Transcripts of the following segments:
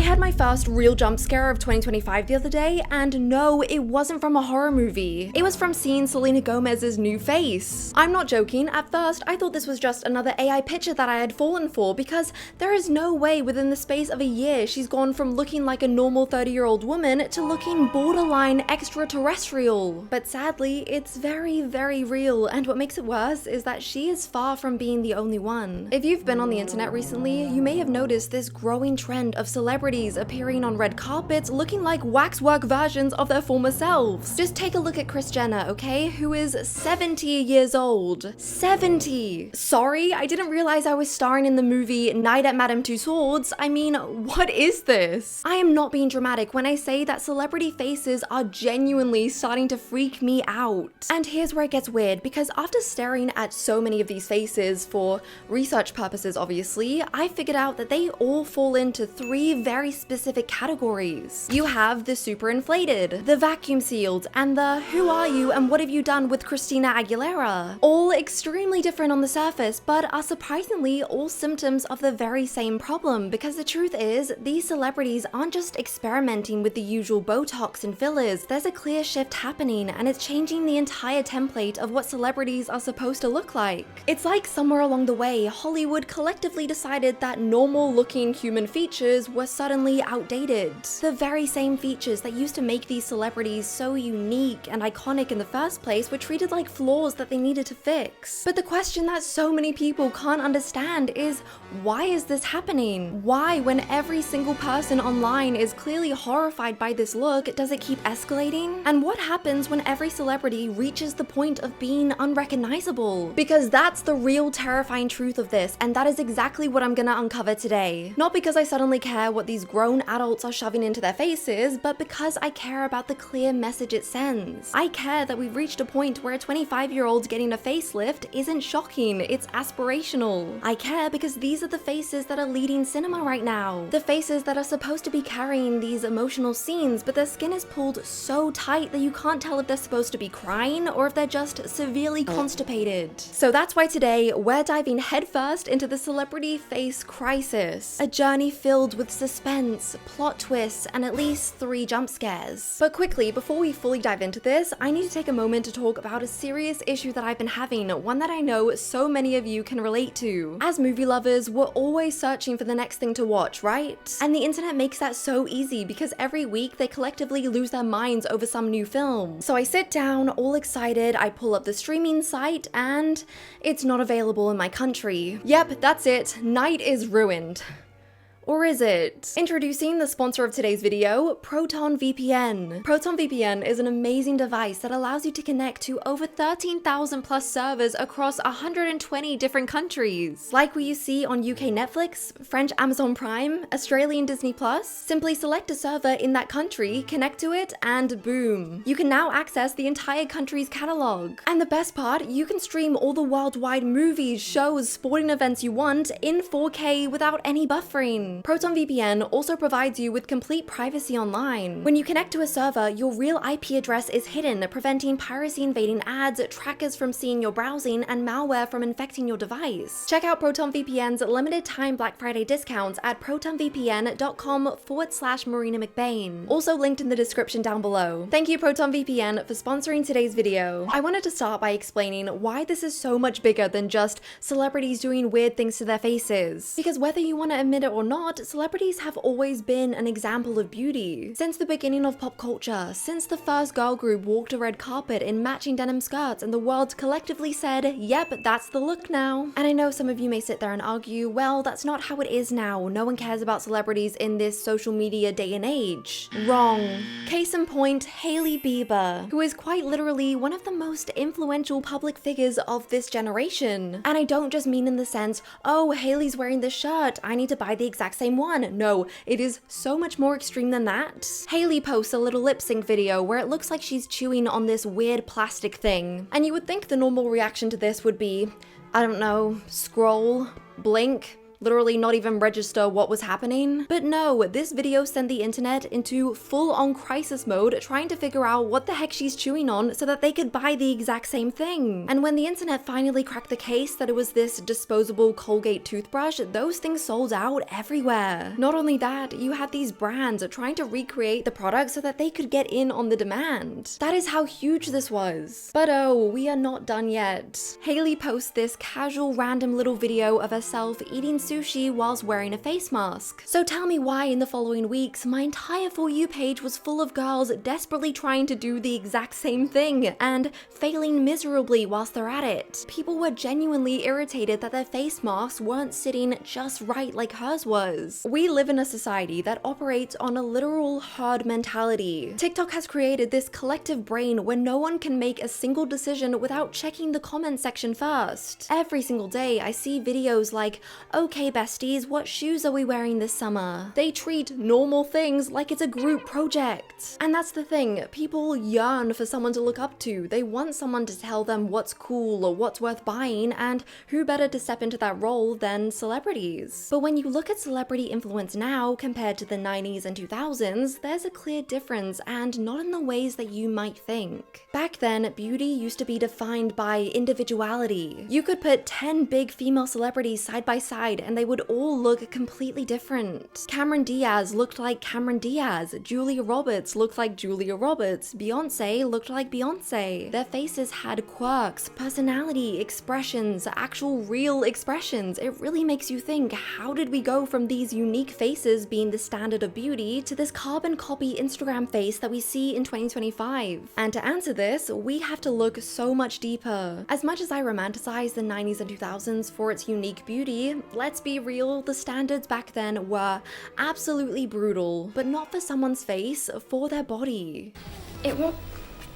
had my first real jump scare of 2025 the other day, and no, it wasn't from a horror movie. It was from seeing Selena Gomez's new face. I'm not joking, at first I thought this was just another AI picture that I had fallen for, because there is no way within the space of a year she's gone from looking like a normal 30-year-old woman to looking borderline extraterrestrial. But sadly, it's very, very real, and what makes it worse is that she is far from being the only one. If you've been on the internet recently, you may have noticed this growing trend of celebrities appearing on red carpets looking like waxwork versions of their former selves. Just take a look at Kris Jenner, okay, who is 70 years old. 70! Sorry, I didn't realize I was starring in the movie Night at Madame Tussauds. I mean, what is this? I am not being dramatic when I say that celebrity faces are genuinely starting to freak me out. And here's where it gets weird, because after staring at so many of these faces for research purposes obviously, I figured out that they all fall into three very specific categories. You have the super inflated, the vacuum sealed, and the who are you and what have you done with Christina Aguilera. All extremely different on the surface, but are surprisingly all symptoms of the very same problem, because the truth is, these celebrities aren't just experimenting with the usual Botox and fillers. There's a clear shift happening, and it's changing the entire template of what celebrities are supposed to look like. It's like somewhere along the way, Hollywood collectively decided that normal looking human features were suddenly outdated. The very same features that used to make these celebrities so unique and iconic in the first place were treated like flaws that they needed to fix. But the question that so many people can't understand is, why is this happening? Why, when every single person online is clearly horrified by this look, does it keep escalating? And what happens when every celebrity reaches the point of being unrecognizable? Because that's the real terrifying truth of this, and that is exactly what I'm gonna uncover today. Not because I suddenly care what these grown adults are shoving into their faces, but because I care about the clear message it sends. I care that we've reached a point where a 25-year-old getting a facelift isn't shocking, it's aspirational. I care because these are the faces that are leading cinema right now. The faces that are supposed to be carrying these emotional scenes, but their skin is pulled so tight that you can't tell if they're supposed to be crying or if they're just severely constipated. So that's why today we're diving headfirst into the celebrity face crisis, a journey filled with suspense, plot twists, and at least 3 jump scares. But quickly, before we fully dive into this, I need to take a moment to talk about a serious issue that I've been having, one that I know so many of you can relate to. As movie lovers, we're always searching for the next thing to watch, right? And the internet makes that so easy because every week they collectively lose their minds over some new film. So I sit down, all excited, I pull up the streaming site, and it's not available in my country. Yep, that's it. Night is ruined. Or is it? Introducing the sponsor of today's video, Proton VPN. Proton VPN is an amazing device that allows you to connect to over 13,000 plus servers across 120 different countries. Like what you see on UK Netflix, French Amazon Prime, Australian Disney Plus. Simply select a server in that country, connect to it, and boom. You can now access the entire country's catalog. And the best part, you can stream all the worldwide movies, shows, sporting events you want in 4K without any buffering. Proton VPN also provides you with complete privacy online. When you connect to a server, your real IP address is hidden, preventing piracy invading ads, trackers from seeing your browsing, and malware from infecting your device. Check out Proton VPN's limited time Black Friday discounts at protonvpn.com/Marina McBain. Also linked in the description down below. Thank you Proton VPN for sponsoring today's video. I wanted to start by explaining why this is so much bigger than just celebrities doing weird things to their faces. Because whether you want to admit it or not, celebrities have always been an example of beauty. Since the beginning of pop culture, since the first girl group walked a red carpet in matching denim skirts and the world collectively said, yep, that's the look now. And I know some of you may sit there and argue, well, that's not how it is now. No one cares about celebrities in this social media day and age. Wrong. Case in point, Hailey Bieber, who is quite literally one of the most influential public figures of this generation. And I don't just mean in the sense, oh, Hailey's wearing this shirt, I need to buy the exact same one. No, it is so much more extreme than that. Hailey posts a little lip sync video where it looks like she's chewing on this weird plastic thing. And you would think the normal reaction to this would be, I don't know, scroll, blink, literally not even register what was happening. But no, this video sent the internet into full-on crisis mode, trying to figure out what the heck she's chewing on so that they could buy the exact same thing. And when the internet finally cracked the case that it was this disposable Colgate toothbrush, those things sold out everywhere. Not only that, you had these brands trying to recreate the product so that they could get in on the demand. That is how huge this was. But oh, we are not done yet. Hailey posts this casual random little video of herself eating sushi whilst wearing a face mask. So tell me why in the following weeks, my entire For You page was full of girls desperately trying to do the exact same thing and failing miserably whilst they're at it. People were genuinely irritated that their face masks weren't sitting just right like hers was. We live in a society that operates on a literal herd mentality. TikTok has created this collective brain where no one can make a single decision without checking the comment section first. Every single day I see videos like, okay besties, what shoes are we wearing this summer? They treat normal things like it's a group project. And that's the thing, people yearn for someone to look up to. They want someone to tell them what's cool or what's worth buying, and who better to step into that role than celebrities? But when you look at celebrity influence now compared to the 90s and 2000s, there's a clear difference, and not in the ways that you might think. Back then, beauty used to be defined by individuality. You could put 10 big female celebrities side by side and they would all look completely different. Cameron Diaz looked like Cameron Diaz, Julia Roberts looked like Julia Roberts, Beyonce looked like Beyonce. Their faces had quirks, personality, expressions, actual real expressions. It really makes you think, how did we go from these unique faces being the standard of beauty to this carbon copy Instagram face that we see in 2025? And to answer this, we have to look so much deeper. As much as I romanticize the 90s and 2000s for its unique beauty, let's be real, the standards back then were absolutely brutal, but not for someone's face, for their body. It won't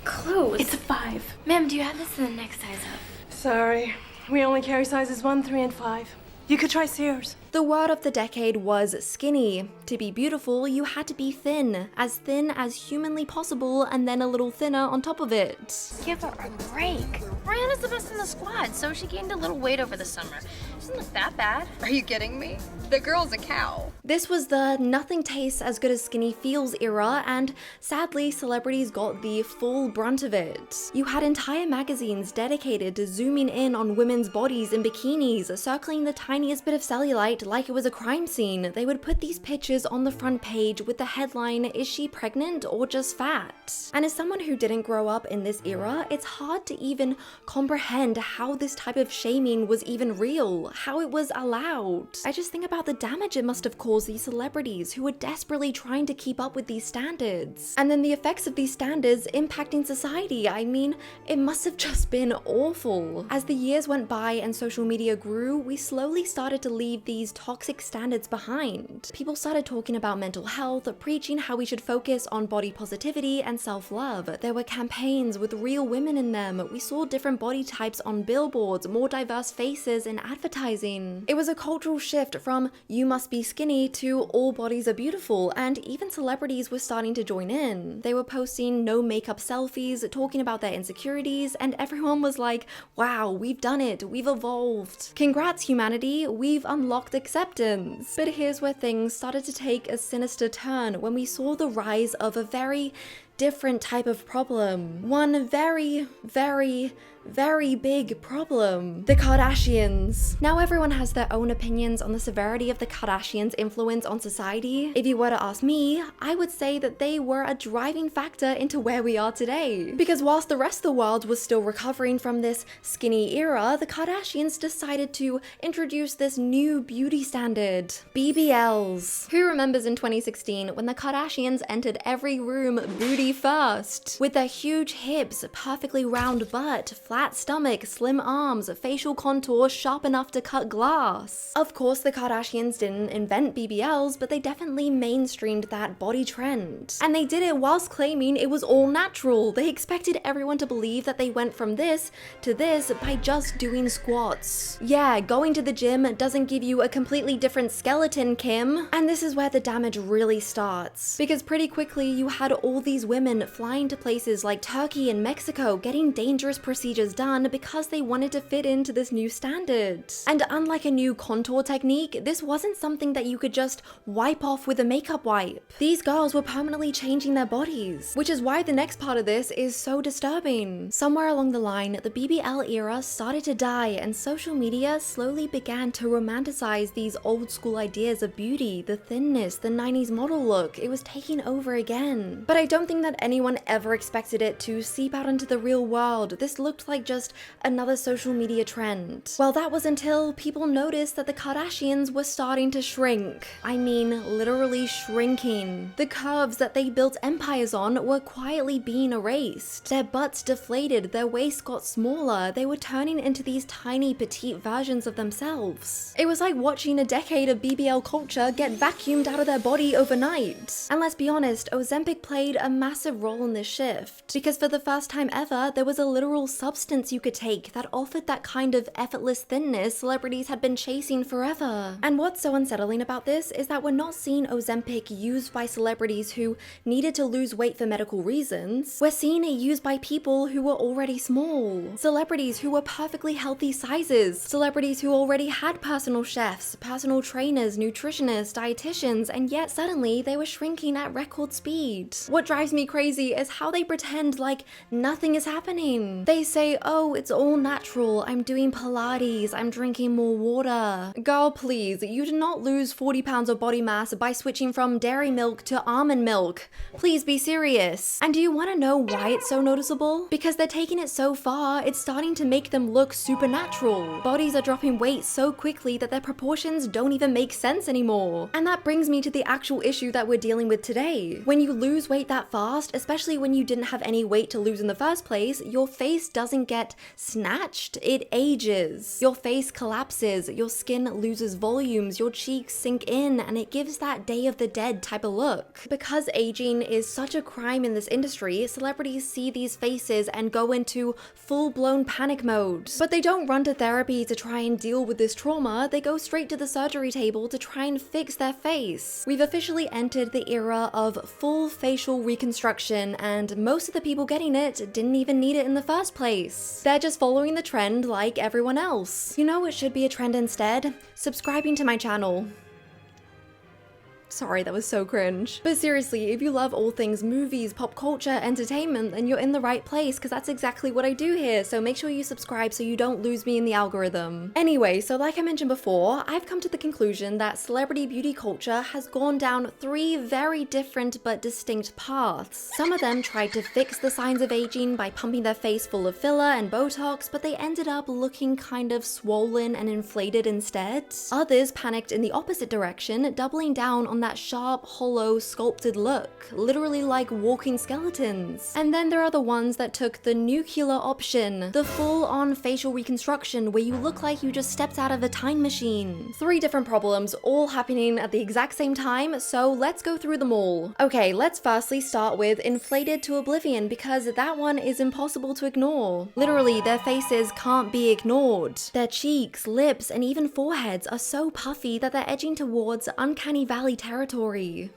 close. It's a 5. Ma'am, do you have this in the next size up? Sorry, we only carry sizes 1, 3, and 5. You could try Sears. The word of the decade was skinny. To be beautiful, you had to be thin as humanly possible, and then a little thinner on top of it. Give her a break. Brianna's the best in the squad, so she gained a little weight over the summer. She doesn't look that bad. Are you kidding me? The girl's a cow. This was the nothing tastes as good as skinny feels era, and sadly, celebrities got the full brunt of it. You had entire magazines dedicated to zooming in on women's bodies in bikinis, circling the tiniest bit of cellulite like it was a crime scene. They would put these pictures on the front page with the headline, "Is she pregnant or just fat?" And as someone who didn't grow up in this era, it's hard to even comprehend how this type of shaming was even real, how it was allowed. I just think about the damage it must have caused these celebrities who were desperately trying to keep up with these standards. And then the effects of these standards impacting society. I mean, it must have just been awful. As the years went by and social media grew, we slowly started to leave these toxic standards behind. People started talking about mental health, preaching how we should focus on body positivity and self-love. There were campaigns with real women in them. We saw different body types on billboards, more diverse faces in advertising. It was a cultural shift from "you must be skinny" to "all bodies are beautiful," and even celebrities were starting to join in. They were posting no makeup selfies, talking about their insecurities, and everyone was like, wow, we've done it, we've evolved. Congrats humanity, we've unlocked acceptance. But here's where things started to take a sinister turn when we saw the rise of a very different type of problem. One very, very, very big problem. The Kardashians. Now everyone has their own opinions on the severity of the Kardashians' influence on society. If you were to ask me, I would say that they were a driving factor into where we are today. Because whilst the rest of the world was still recovering from this skinny era, the Kardashians decided to introduce this new beauty standard, BBLs. Who remembers in 2016 when the Kardashians entered every room booty first? With their huge hips, perfectly round butt, flat stomach, slim arms, facial contour sharp enough to cut glass. Of course, the Kardashians didn't invent BBLs, but they definitely mainstreamed that body trend. And they did it whilst claiming it was all natural. They expected everyone to believe that they went from this to this by just doing squats. Yeah, going to the gym doesn't give you a completely different skeleton, Kim. And this is where the damage really starts. Because pretty quickly you had all these women flying to places like Turkey and Mexico getting dangerous procedures done because they wanted to fit into this new standard. And unlike a new contour technique, this wasn't something that you could just wipe off with a makeup wipe. These girls were permanently changing their bodies, which is why the next part of this is so disturbing. Somewhere along the line, the BBL era started to die and social media slowly began to romanticize these old school ideas of beauty, the thinness, the 90s model look. It was taking over again. But I don't think that anyone ever expected it to seep out into the real world. This looked like just another social media trend. Well, that was until people noticed that the Kardashians were starting to shrink. I mean, literally shrinking. The curves that they built empires on were quietly being erased. Their butts deflated, their waists got smaller, they were turning into these tiny petite versions of themselves. It was like watching a decade of BBL culture get vacuumed out of their body overnight. And let's be honest, Ozempic played a massive role in this shift, because for the first time ever, there was a literal substance you could take that offered that kind of effortless thinness celebrities had been chasing forever. And what's so unsettling about this is that we're not seeing Ozempic used by celebrities who needed to lose weight for medical reasons. We're seeing it used by people who were already small. Celebrities who were perfectly healthy sizes. Celebrities who already had personal chefs, personal trainers, nutritionists, dietitians, and yet suddenly they were shrinking at record speed. What drives me crazy is how they pretend like nothing is happening. They say, oh, it's all natural, I'm doing Pilates, I'm drinking more water. Girl, please, you did not lose 40 pounds of body mass by switching from dairy milk to almond milk. Please be serious. And do you want to know why it's so noticeable? Because they're taking it so far, it's starting to make them look supernatural. Bodies are dropping weight so quickly that their proportions don't even make sense anymore. And that brings me to the actual issue that we're dealing with today. When you lose weight that fast, especially when you didn't have any weight to lose in the first place, your face doesn't get snatched, it ages. Your face collapses, your skin loses volumes, your cheeks sink in, and it gives that Day of the Dead type of look. Because aging is such a crime in this industry, celebrities see these faces and go into full-blown panic mode. But they don't run to therapy to try and deal with this trauma, they go straight to the surgery table to try and fix their face. We've officially entered the era of full facial reconstruction, and most of the people getting it didn't even need it in the first place. They're just following the trend like everyone else. You know what should be a trend instead? Subscribing to my channel. Sorry, that was so cringe. But seriously, if you love all things movies, pop culture, entertainment, then you're in the right place, because that's exactly what I do here, so make sure you subscribe so you don't lose me in the algorithm. Anyway, so like I mentioned before, I've come to the conclusion that celebrity beauty culture has gone down 3 very different but distinct paths. Some of them tried to fix the signs of aging by pumping their face full of filler and Botox, but they ended up looking kind of swollen and inflated instead. Others panicked in the opposite direction, doubling down on that sharp, hollow, sculpted look, literally like walking skeletons. And then there are the ones that took the nuclear option, the full-on facial reconstruction where you look like you just stepped out of a time machine. 3 different problems, all happening at the exact same time, so let's go through them all. Okay, let's firstly start with inflated to oblivion, because that one is impossible to ignore. Literally, their faces can't be ignored. Their cheeks, lips, and even foreheads are so puffy that they're edging towards uncanny valley territory.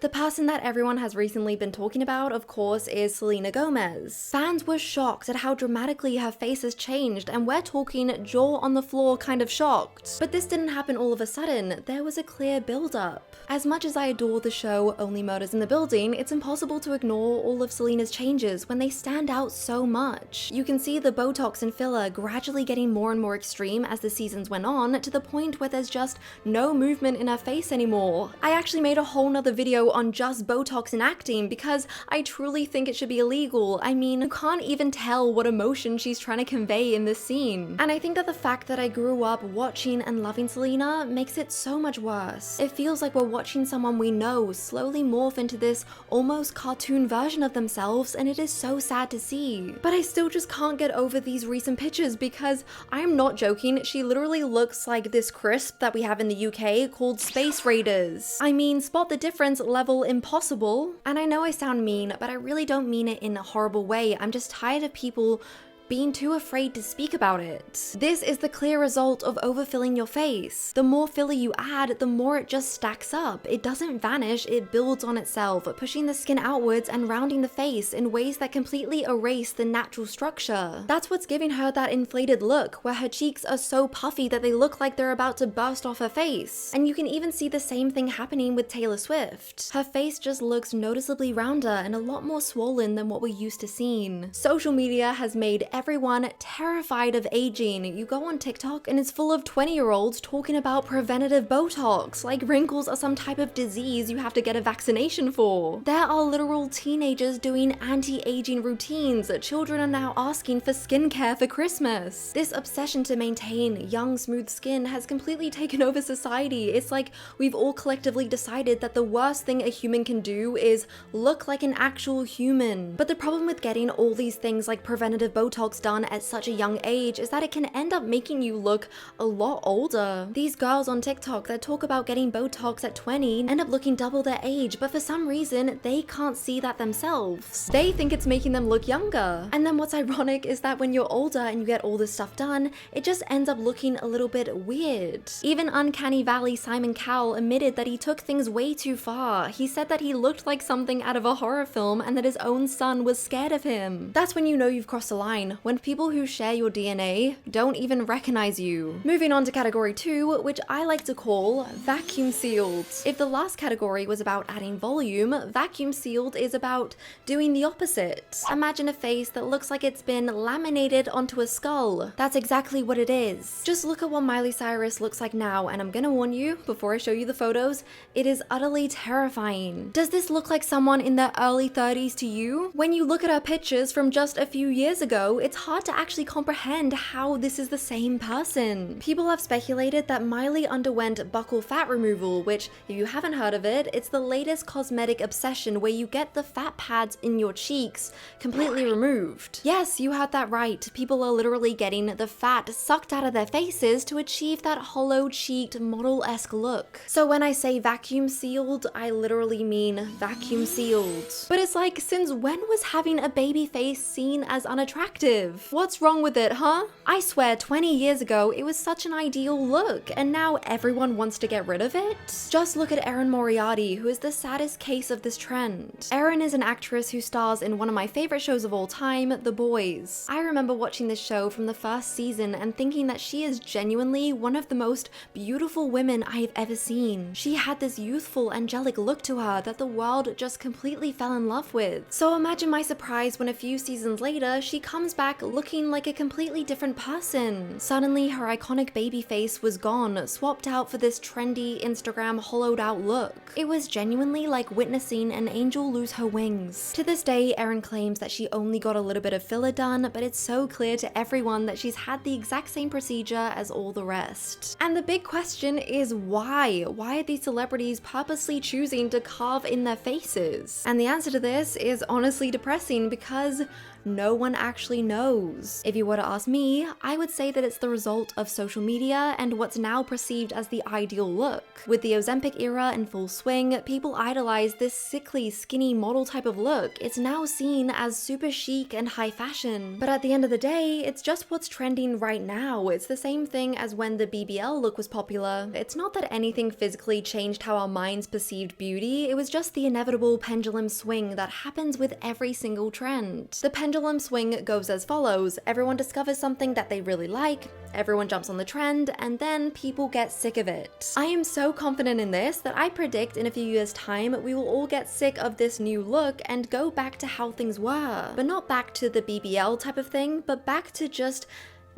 The person that everyone has recently been talking about, of course, is Selena Gomez. Fans were shocked at how dramatically her face has changed, and we're talking jaw on the floor kind of shocked. But this didn't happen all of a sudden, there was a clear build-up. As much as I adore the show Only Murders in the Building, it's impossible to ignore all of Selena's changes when they stand out so much. You can see the Botox and filler gradually getting more and more extreme as the seasons went on, to the point where there's just no movement in her face anymore. I actually made a whole nother video on just Botox and acting because I truly think it should be illegal. I mean, you can't even tell what emotion she's trying to convey in this scene. And I think that the fact that I grew up watching and loving Selena makes it so much worse. It feels like we're watching someone we know slowly morph into this almost cartoon version of themselves, and it is so sad to see. But I still just can't get over these recent pictures because I'm not joking, she literally looks like this crisp that we have in the UK called Space Raiders. I mean, spot the difference level impossible. And I know I sound mean, but I really don't mean it in a horrible way. I'm just tired of people being too afraid to speak about it. This is the clear result of overfilling your face. The more filler you add, the more it just stacks up. It doesn't vanish, it builds on itself, pushing the skin outwards and rounding the face in ways that completely erase the natural structure. That's what's giving her that inflated look, where her cheeks are so puffy that they look like they're about to burst off her face. And you can even see the same thing happening with Taylor Swift. Her face just looks noticeably rounder and a lot more swollen than what we're used to seeing. Social media has made everyone terrified of aging. You go on TikTok and it's full of 20-year-olds talking about preventative Botox, like wrinkles are some type of disease you have to get a vaccination for. There are literal teenagers doing anti-aging routines. Children are now asking for skincare for Christmas. This obsession to maintain young, smooth skin has completely taken over society. It's like we've all collectively decided that the worst thing a human can do is look like an actual human. But the problem with getting all these things like preventative Botox done at such a young age is that it can end up making you look a lot older. These girls on TikTok that talk about getting Botox at 20 end up looking double their age, but for some reason they can't see that themselves. They think it's making them look younger. And then what's ironic is that when you're older and you get all this stuff done, it just ends up looking a little bit weird. Even Uncanny Valley Simon Cowell admitted that he took things way too far. He said that he looked like something out of a horror film and that his own son was scared of him. That's when you know you've crossed a line, when people who share your DNA don't even recognize you. Moving on to category 2, which I like to call vacuum sealed. If the last category was about adding volume, vacuum sealed is about doing the opposite. Imagine a face that looks like it's been laminated onto a skull. That's exactly what it is. Just look at what Miley Cyrus looks like now, and I'm gonna warn you, before I show you the photos, it is utterly terrifying. Does this look like someone in their early 30s to you? When you look at her pictures from just a few years ago, it's hard to actually comprehend how this is the same person. People have speculated that Miley underwent buccal fat removal, which, if you haven't heard of it, it's the latest cosmetic obsession where you get the fat pads in your cheeks completely removed. Yes, you heard that right. People are literally getting the fat sucked out of their faces to achieve that hollow-cheeked model-esque look. So when I say vacuum sealed, I literally mean vacuum sealed. But it's like, since when was having a baby face seen as unattractive? What's wrong with it, huh? I swear 20 years ago it was such an ideal look, and now everyone wants to get rid of it? Just look at Erin Moriarty, who is the saddest case of this trend. Erin is an actress who stars in one of my favorite shows of all time, The Boys. I remember watching this show from the first season and thinking that she is genuinely one of the most beautiful women I have ever seen. She had this youthful, angelic look to her that the world just completely fell in love with. So imagine my surprise when a few seasons later, she comes back looking like a completely different person. Suddenly, her iconic baby face was gone, swapped out for this trendy Instagram hollowed out look. It was genuinely like witnessing an angel lose her wings. To this day, Erin claims that she only got a little bit of filler done, but it's so clear to everyone that she's had the exact same procedure as all the rest. And the big question is why? Why are these celebrities purposely choosing to carve in their faces? And the answer to this is honestly depressing because no one actually knows. If you were to ask me, I would say that it's the result of social media and what's now perceived as the ideal look. With the Ozempic era in full swing, people idolize this sickly, skinny model type of look. It's now seen as super chic and high fashion. But at the end of the day, it's just what's trending right now. It's the same thing as when the BBL look was popular. It's not that anything physically changed how our minds perceived beauty, it was just the inevitable pendulum swing that happens with every single trend. The pendulum swing goes as follows. Everyone discovers something that they really like, everyone jumps on the trend, and then people get sick of it. I am so confident in this that I predict in a few years' time we will all get sick of this new look and go back to how things were. But not back to the BBL type of thing, but back to just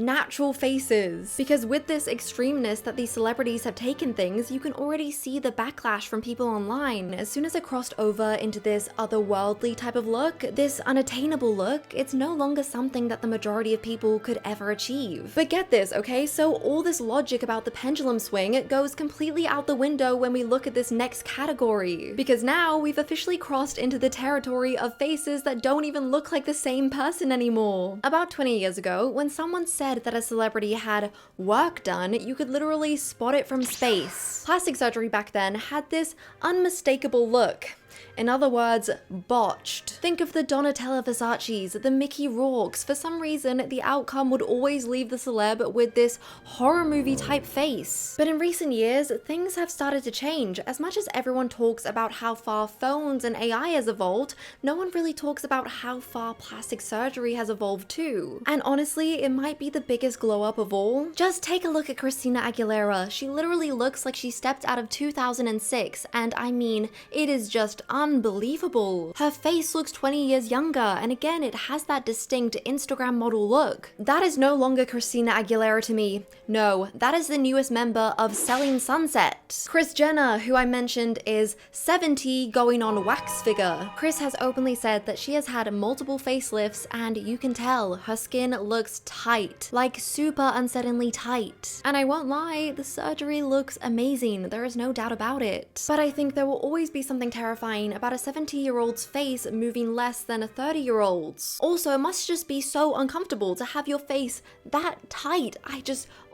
natural faces. Because with this extremeness that these celebrities have taken things, you can already see the backlash from people online. As soon as it crossed over into this otherworldly type of look, this unattainable look, it's no longer something that the majority of people could ever achieve. But get this, okay? So all this logic about the pendulum swing, it goes completely out the window when we look at this next category. Because now we've officially crossed into the territory of faces that don't even look like the same person anymore. About 20 years ago, when someone said that a celebrity had work done, you could literally spot it from space. Plastic surgery back then had this unmistakable look. In other words, botched. Think of the Donatella Versace's, the Mickey Rourke's. For some reason, the outcome would always leave the celeb with this horror movie type face. But in recent years, things have started to change. As much as everyone talks about how far phones and AI has evolved, no one really talks about how far plastic surgery has evolved too. And honestly, it might be the biggest glow up of all. Just take a look at Christina Aguilera. She literally looks like she stepped out of 2006, and I mean, it is just unbelievable. Her face looks 20 years younger, and again, it has that distinct Instagram model look. That is no longer Christina Aguilera to me. No, that is the newest member of Selling Sunset. Kris Jenner, who I mentioned, is 70 going on wax figure. Kris has openly said that she has had multiple facelifts, and you can tell her skin looks tight, like super unsettlingly tight. And I won't lie, the surgery looks amazing, there is no doubt about it. But I think there will always be something terrifying about a 70-year-old's face moving less than a 30-year-old's. Also, it must just be so uncomfortable to have your face that tight.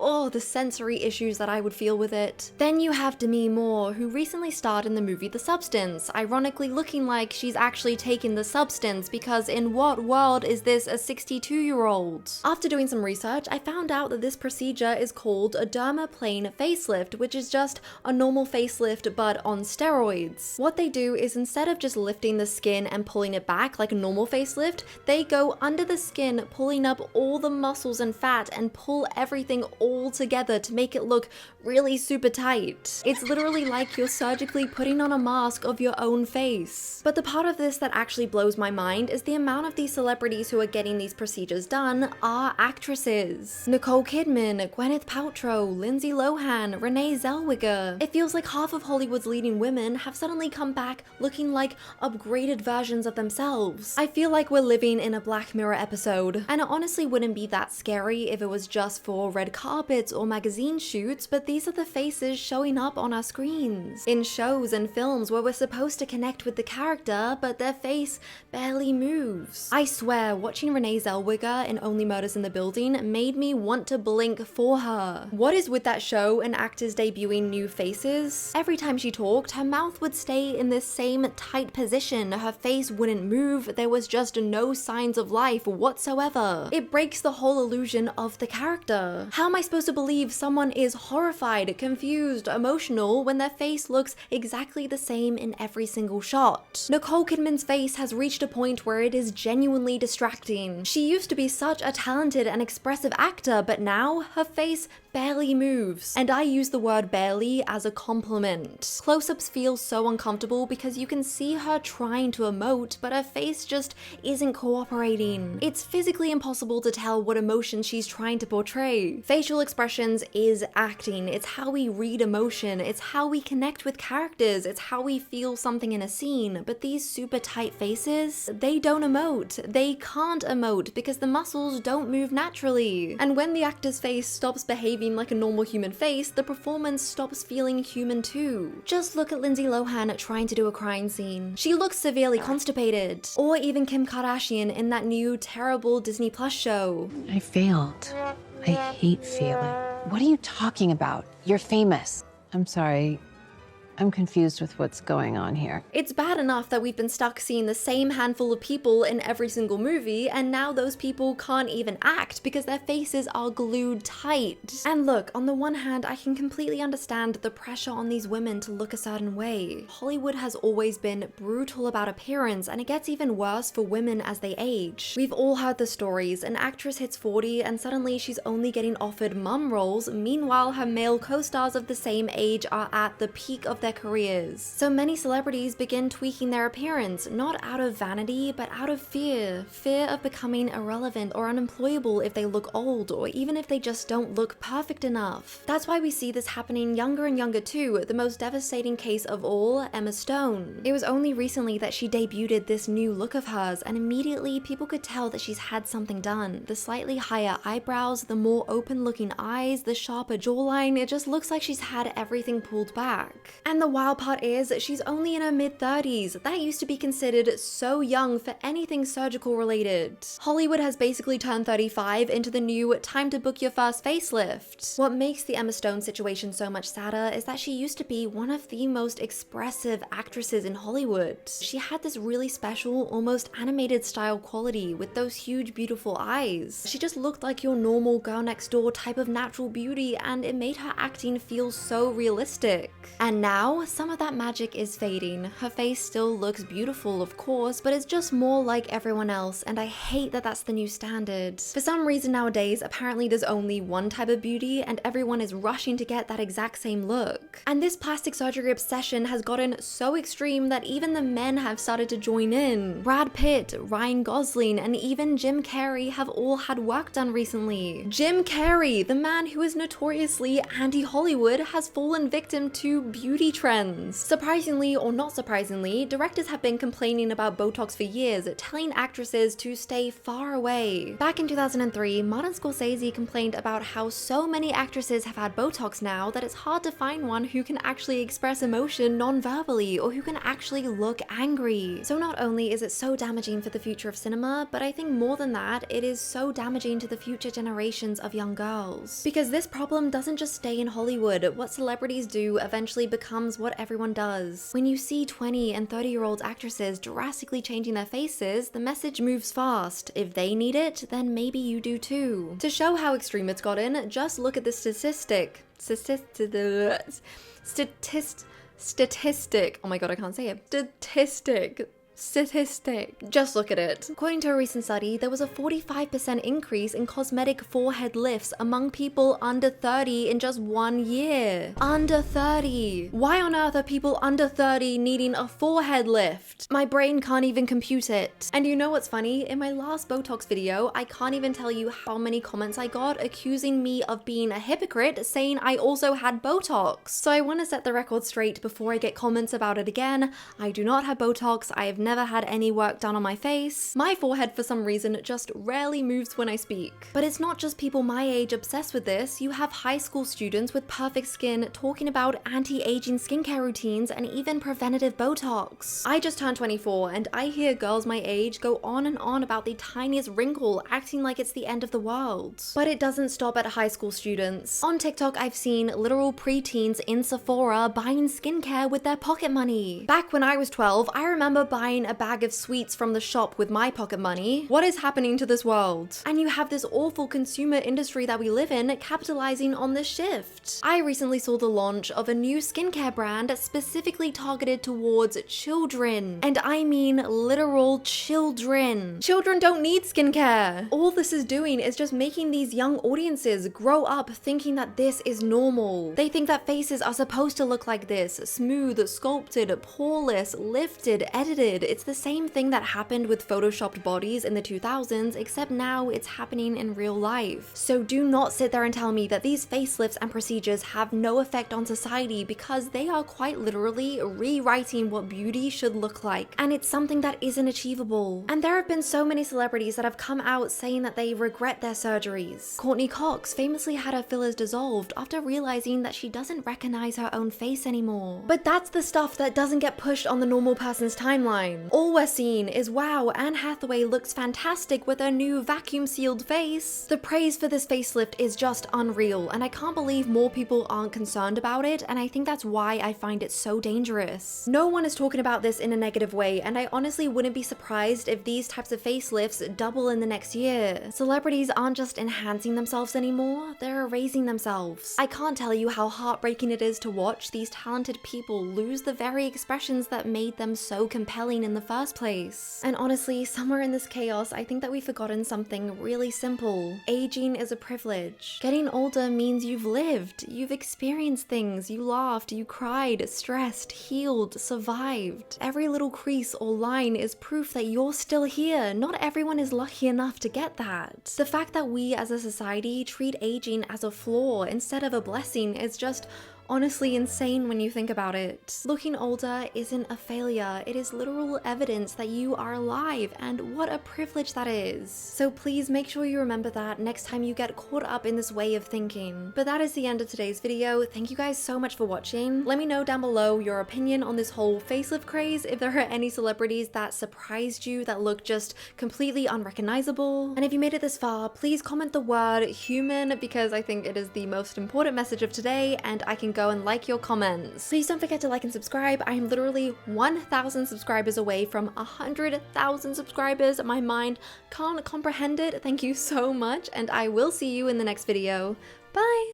The sensory issues that I would feel with it. Then you have Demi Moore, who recently starred in the movie The Substance, ironically looking like she's actually taken the substance, because in what world is this a 62-year-old? After doing some research, I found out that this procedure is called a dermaplane facelift, which is just a normal facelift but on steroids. What they do is, instead of just lifting the skin and pulling it back like a normal facelift, they go under the skin, pulling up all the muscles and fat and pull everything all together to make it look really super tight. It's literally like you're surgically putting on a mask of your own face. But the part of this that actually blows my mind is the amount of these celebrities who are getting these procedures done are actresses. Nicole Kidman, Gwyneth Paltrow, Lindsay Lohan, Renee Zellweger. It feels like half of Hollywood's leading women have suddenly come back looking like upgraded versions of themselves. I feel like we're living in a Black Mirror episode, and it honestly wouldn't be that scary if it was just for red carpets or magazine shoots, but these are the faces showing up on our screens. In shows and films where we're supposed to connect with the character, but their face barely moves. I swear, watching Renee Zellweger in Only Murders in the Building made me want to blink for her. What is with that show and actors debuting new faces? Every time she talked, her mouth would stay in this same tight position, her face wouldn't move, there was just no signs of life whatsoever. It breaks the whole illusion of the character. How am I supposed to believe someone is horrified, confused, emotional when their face looks exactly the same in every single shot? Nicole Kidman's face has reached a point where it is genuinely distracting. She used to be such a talented and expressive actor, but now her face barely moves. And I use the word barely as a compliment. Close-ups feel so uncomfortable because you can see her trying to emote, but her face just isn't cooperating. It's physically impossible to tell what emotion she's trying to portray. Facial expressions is acting. It's how we read emotion. It's how we connect with characters. It's how we feel something in a scene. But these super tight faces, they don't emote. They can't emote because the muscles don't move naturally. And when the actor's face stops behaving like a normal human face, the performance stops feeling human too. Just look at Lindsay Lohan trying to do a crying scene. She looks severely constipated. Or even Kim Kardashian in that new terrible Disney Plus show. I failed. I hate failing. What are you talking about? You're famous. I'm sorry. I'm confused with what's going on here. It's bad enough that we've been stuck seeing the same handful of people in every single movie, and now those people can't even act because their faces are glued tight. And look, on the one hand, I can completely understand the pressure on these women to look a certain way. Hollywood has always been brutal about appearance, and it gets even worse for women as they age. We've all heard the stories. An actress hits 40 and suddenly she's only getting offered mum roles, meanwhile her male co-stars of the same age are at the peak of their careers. So many celebrities begin tweaking their appearance, not out of vanity, but out of fear. Fear of becoming irrelevant or unemployable if they look old, or even if they just don't look perfect enough. That's why we see this happening younger and younger too. The most devastating case of all, Emma Stone. It was only recently that she debuted this new look of hers, and immediately people could tell that she's had something done. The slightly higher eyebrows, the more open looking eyes, the sharper jawline, it just looks like she's had everything pulled back. And And the wild part is she's only in her mid-30s. That used to be considered so young for anything surgical related. Hollywood has basically turned 35 into the new time to book your first facelift. What makes the Emma Stone situation so much sadder is that she used to be one of the most expressive actresses in Hollywood. She had this really special, almost animated style quality with those huge beautiful eyes. She just looked like your normal girl next door type of natural beauty, and it made her acting feel so realistic. And now, some of that magic is fading. Her face still looks beautiful, of course, but it's just more like everyone else, and I hate that that's the new standard. For some reason nowadays, apparently there's only one type of beauty, and everyone is rushing to get that exact same look. And this plastic surgery obsession has gotten so extreme that even the men have started to join in. Brad Pitt, Ryan Gosling, and even Jim Carrey have all had work done recently. Jim Carrey, the man who is notoriously anti-Hollywood, has fallen victim to beauty trends. Surprisingly or not surprisingly, directors have been complaining about Botox for years, telling actresses to stay far away. Back in 2003, Martin Scorsese complained about how so many actresses have had Botox now that it's hard to find one who can actually express emotion non-verbally or who can actually look angry. So not only is it so damaging for the future of cinema, but I think more than that, it is so damaging to the future generations of young girls. Because this problem doesn't just stay in Hollywood. What celebrities do eventually becomes what everyone does. When you see 20 and 30-year-old actresses drastically changing their faces, the message moves fast. If they need it, then maybe you do too. To show how extreme it's gotten, just look at the statistic. Oh my god, I can't say it. Statistic. Just look at it. According to a recent study, there was a 45% increase in cosmetic forehead lifts among people under 30 in just 1 year. Under 30. Why on earth are people under 30 needing a forehead lift? My brain can't even compute it. And you know what's funny? In my last Botox video, I can't even tell you how many comments I got accusing me of being a hypocrite, saying I also had Botox. So I want to set the record straight before I get comments about it again. I do not have Botox. I have never had any work done on my face. My forehead for some reason just rarely moves when I speak. But it's not just people my age obsessed with this. You have high school students with perfect skin talking about anti-aging skincare routines and even preventative Botox. I just turned 24 and I hear girls my age go on and on about the tiniest wrinkle, acting like it's the end of the world. But it doesn't stop at high school students. On TikTok, I've seen literal preteens in Sephora buying skincare with their pocket money. Back when I was 12, I remember buying a bag of sweets from the shop with my pocket money. What is happening to this world? And you have this awful consumer industry that we live in capitalizing on this shift. I recently saw the launch of a new skincare brand specifically targeted towards children. And I mean literal children. Children don't need skincare. All this is doing is just making these young audiences grow up thinking that this is normal. They think that faces are supposed to look like this, smooth, sculpted, poreless, lifted, edited. It's the same thing that happened with photoshopped bodies in the 2000s, except now it's happening in real life. So do not sit there and tell me that these facelifts and procedures have no effect on society, because they are quite literally rewriting what beauty should look like. And it's something that isn't achievable. And there have been so many celebrities that have come out saying that they regret their surgeries. Courtney Cox famously had her fillers dissolved after realizing that she doesn't recognize her own face anymore. But that's the stuff that doesn't get pushed on the normal person's timeline. All we're seeing is, wow, Anne Hathaway looks fantastic with her new vacuum-sealed face. The praise for this facelift is just unreal, and I can't believe more people aren't concerned about it, and I think that's why I find it so dangerous. No one is talking about this in a negative way, and I honestly wouldn't be surprised if these types of facelifts double in the next year. Celebrities aren't just enhancing themselves anymore, they're erasing themselves. I can't tell you how heartbreaking it is to watch these talented people lose the very expressions that made them so compelling in the first place. And honestly, somewhere in this chaos, I think that we've forgotten something really simple. Aging is a privilege. Getting older means you've lived, you've experienced things, you laughed, you cried, stressed, healed, survived. Every little crease or line is proof that you're still here. Not everyone is lucky enough to get that. The fact that we as a society treat aging as a flaw instead of a blessing is just honestly insane when you think about it. Looking older isn't a failure, it is literal evidence that you are alive, and what a privilege that is. So please make sure you remember that next time you get caught up in this way of thinking. But that is the end of today's video. Thank you guys so much for watching. Let me know down below your opinion on this whole facelift craze, if there are any celebrities that surprised you that look just completely unrecognizable. And if you made it this far, please comment the word human, because I think it is the most important message of today and I can go and like your comments. Please don't forget to like and subscribe. I am literally 1,000 subscribers away from 100,000 subscribers. My mind can't comprehend it. Thank you so much, and I will see you in the next video. Bye!